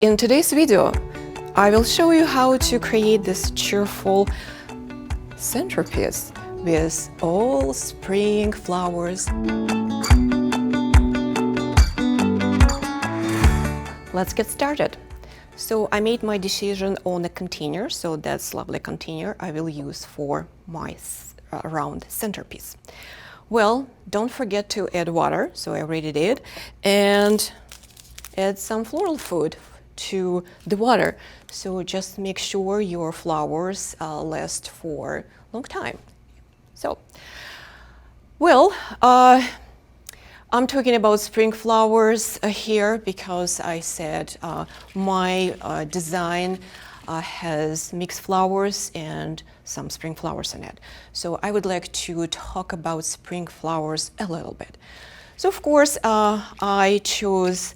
In today's video, I will show you how to create this cheerful centerpiece with all spring flowers. Let's get started. So I made my decision on a container, so that's lovely container I will use for my round centerpiece. Well, don't forget to add water, so I already did, and add some floral food to the water. So just make sure your flowers last for a long time. So, well, I'm talking about spring flowers here because I said my design has mixed flowers and some spring flowers in it. So I would like to talk about spring flowers a little bit. So of course, I chose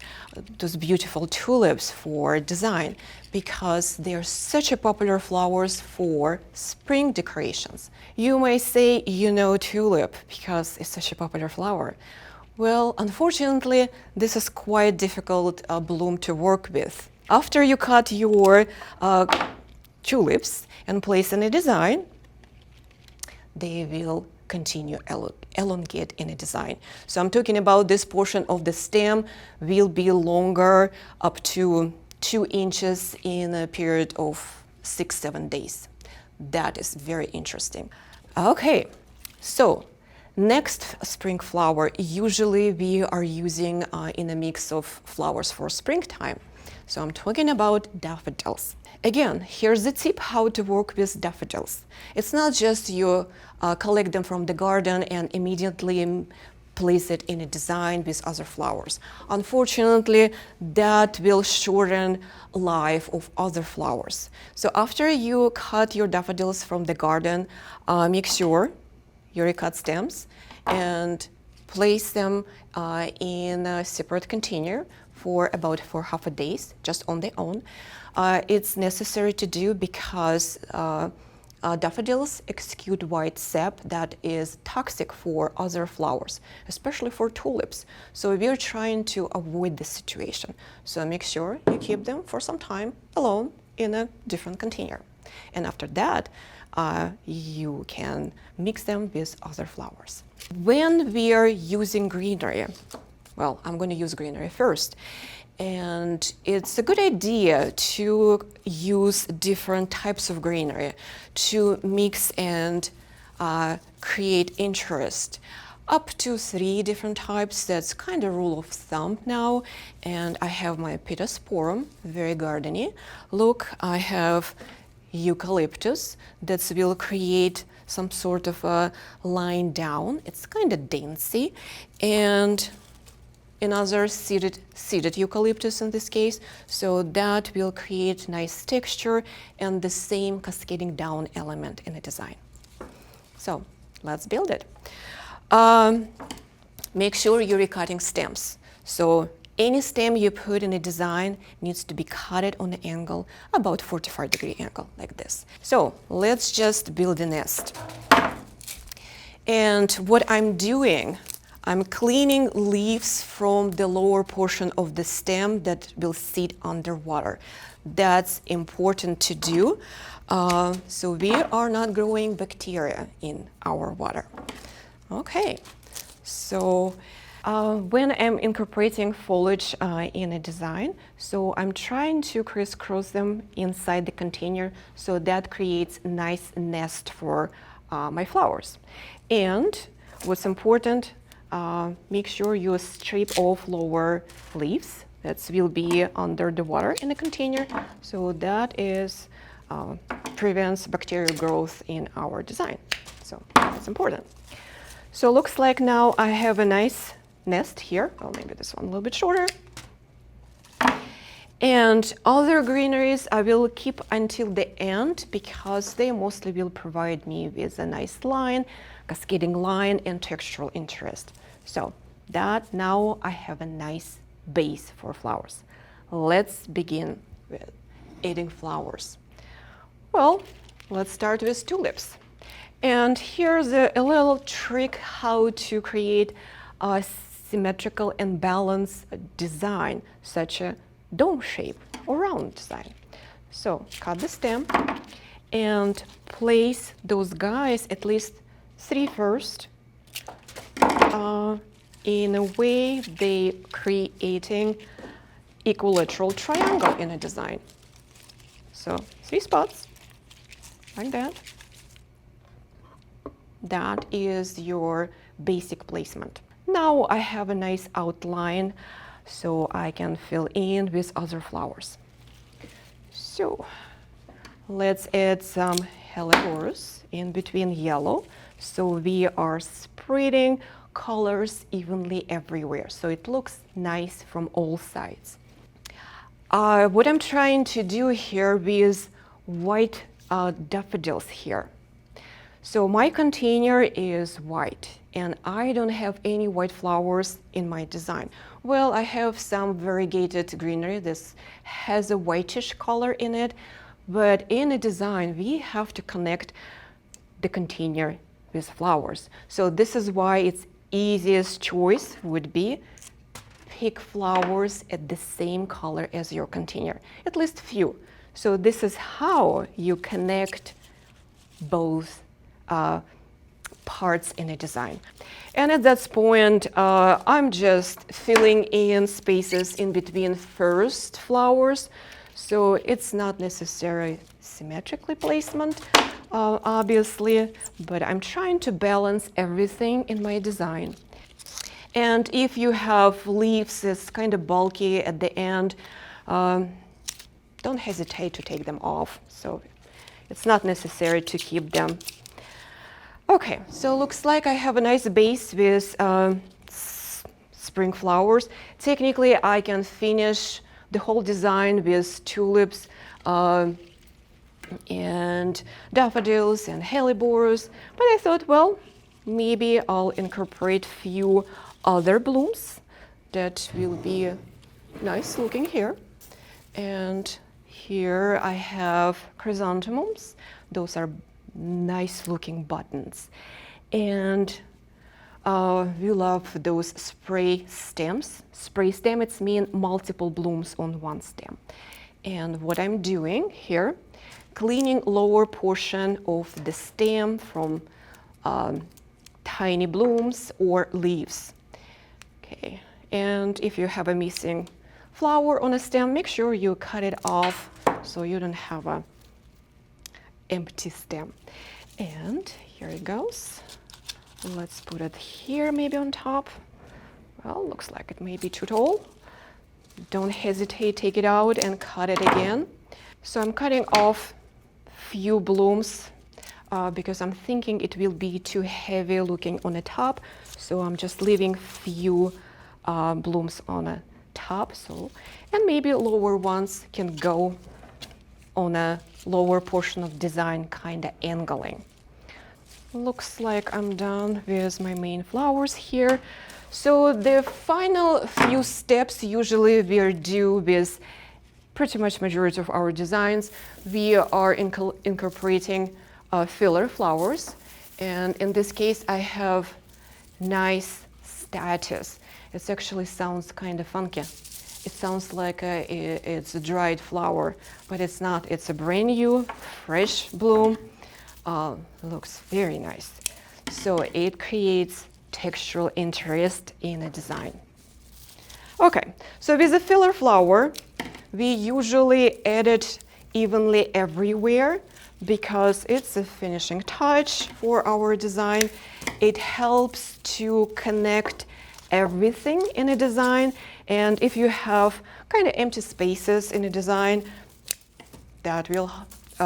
those beautiful tulips for design because they're such a popular flowers for spring decorations. You may say, you know, tulip because it's such a popular flower. Well, unfortunately, this is quite difficult bloom to work with. After you cut your tulips and place in a design, they will continue elongate in a design. So I'm talking about this portion of the stem will be longer up to 2 inches in a period of 6-7 days. That is very interesting. Okay, so next spring flower, usually we are using in a mix of flowers for springtime. So I'm talking about daffodils. Again, here's the tip how to work with daffodils. It's not just you collect them from the garden and immediately place it in a design with other flowers. Unfortunately, that will shorten life of other flowers. So after you cut your daffodils from the garden, make sure you recut stems and place them in a separate container for half a day, just on their own. It's necessary to do because daffodils exude white sap that is toxic for other flowers, especially for tulips. So we're trying to avoid this situation. So make sure you keep them for some time alone in a different container. And after that, you can mix them with other flowers. When we are using greenery, well, I'm going to use greenery first. And it's a good idea to use different types of greenery to mix and create interest. Up to 3 different types, that's kind of rule of thumb now. And I have my Pittosporum, very gardeny. Look, I have eucalyptus that will create some sort of a line down. It's kind of dainty. And another seeded eucalyptus in this case, so that will create nice texture and the same cascading down element in the design. So let's build it. Make sure you're recutting stems. So any stem you put in a design needs to be cut on an angle, about 45-degree angle, like this. So let's just build a nest. And what I'm doing, I'm cleaning leaves from the lower portion of the stem that will sit underwater. That's important to do, so we are not growing bacteria in our water. Okay, so when I'm incorporating foliage in a design, so I'm trying to crisscross them inside the container, so that creates a nice nest for my flowers. And what's important, make sure you strip off lower leaves that will be under the water in the container, so that is prevents bacterial growth in our design. So that's important. So looks like now I have a nice nest here. Oh, maybe this one a little bit shorter. And other greeneries I will keep until the end because they mostly will provide me with a nice line, cascading line, and textural interest. So that now I have a nice base for flowers. Let's begin with adding flowers. Well, let's start with tulips. And here's a little trick how to create a symmetrical and balanced design, such a dome shape. or round design. So cut the stem and place those guys, at least 3 first, in a way they creating equilateral triangle in a design. So 3 spots, like that. That is your basic placement. Now I have a nice outline, so I can fill in with other flowers. So let's add some hellebores in between yellow. So we are spreading colors evenly everywhere, so it looks nice from all sides. What I'm trying to do here with white daffodils here. So my container is white, and I don't have any white flowers in my design. Well, I have some variegated greenery. This has a whitish color in it, but in a design, we have to connect the container with flowers. So this is why its easiest choice would be pick flowers at the same color as your container, at least few. So this is how you connect both parts in a design. And at that point, I'm just filling in spaces in between first flowers. So it's not necessarily symmetrically placement, obviously, but I'm trying to balance everything in my design. And if you have leaves that's kind of bulky at the end, don't hesitate to take them off. So it's not necessary to keep them. Okay, so looks like I have a nice base with spring flowers. Technically, I can finish the whole design with tulips and daffodils and hellebores, but I thought, well, maybe I'll incorporate few other blooms that will be nice looking here. And here I have chrysanthemums. Those are nice looking buttons. And we love those spray stems. Spray stem, it's mean multiple blooms on one stem. And what I'm doing here, cleaning lower portion of the stem from tiny blooms or leaves. Okay, and if you have a missing flower on a stem, make sure you cut it off so you don't have a empty stem. And here it goes. Let's put it here, maybe on top. Well, looks like it may be too tall. Don't hesitate, take it out and cut it again. So I'm cutting off few blooms because I'm thinking it will be too heavy looking on the top. So I'm just leaving few blooms on the top. So, and maybe lower ones can go on a lower portion of design, kind of angling. Looks like I'm done with my main flowers here. So the final few steps usually we do with pretty much majority of our designs. We are incorporating filler flowers. And in this case, I have nice statice. It actually sounds kind of funky. It sounds like it's a dried flower, but it's not. It's a brand new, fresh bloom. Looks very nice. So it creates textural interest in a design. Okay, so with a filler flower, we usually add it evenly everywhere because it's a finishing touch for our design. It helps to connect everything in a design, and if you have kind of empty spaces in a design, that will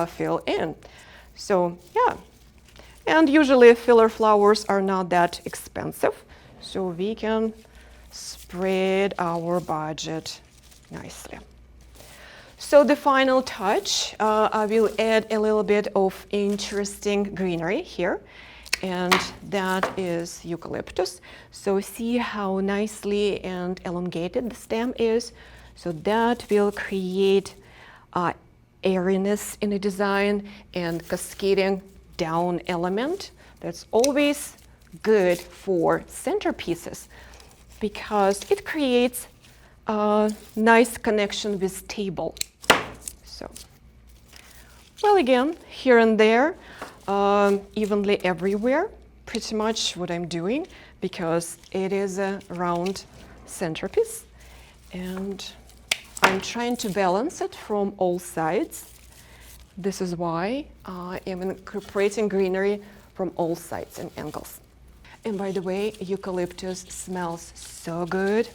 fill in. So yeah, and usually filler flowers are not that expensive, so we can spread our budget nicely. So the final touch, I will add a little bit of interesting greenery here, and that is eucalyptus. So see how nicely and elongated the stem is. So that will create airiness in the design and cascading down element. That's always good for centerpieces because it creates a nice connection with table. So, well, again, here and there, evenly everywhere, pretty much what I'm doing, because it is a round centerpiece, and I'm trying to balance it from all sides. This is why I am incorporating greenery from all sides and angles. And by the way, eucalyptus smells so good.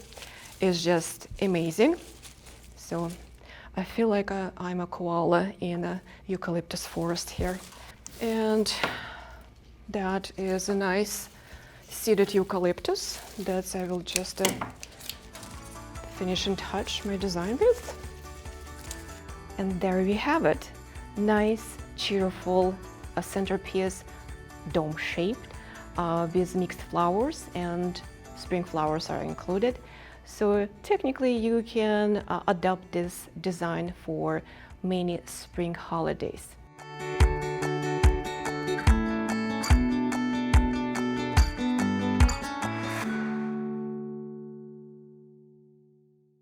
It's just amazing. So I feel like I'm a koala in a eucalyptus forest here. And that is a nice seeded eucalyptus that I will just finish and touch my design with. And there we have it. Nice, cheerful centerpiece, dome-shaped, with mixed flowers, and spring flowers are included. So technically you can adopt this design for many spring holidays.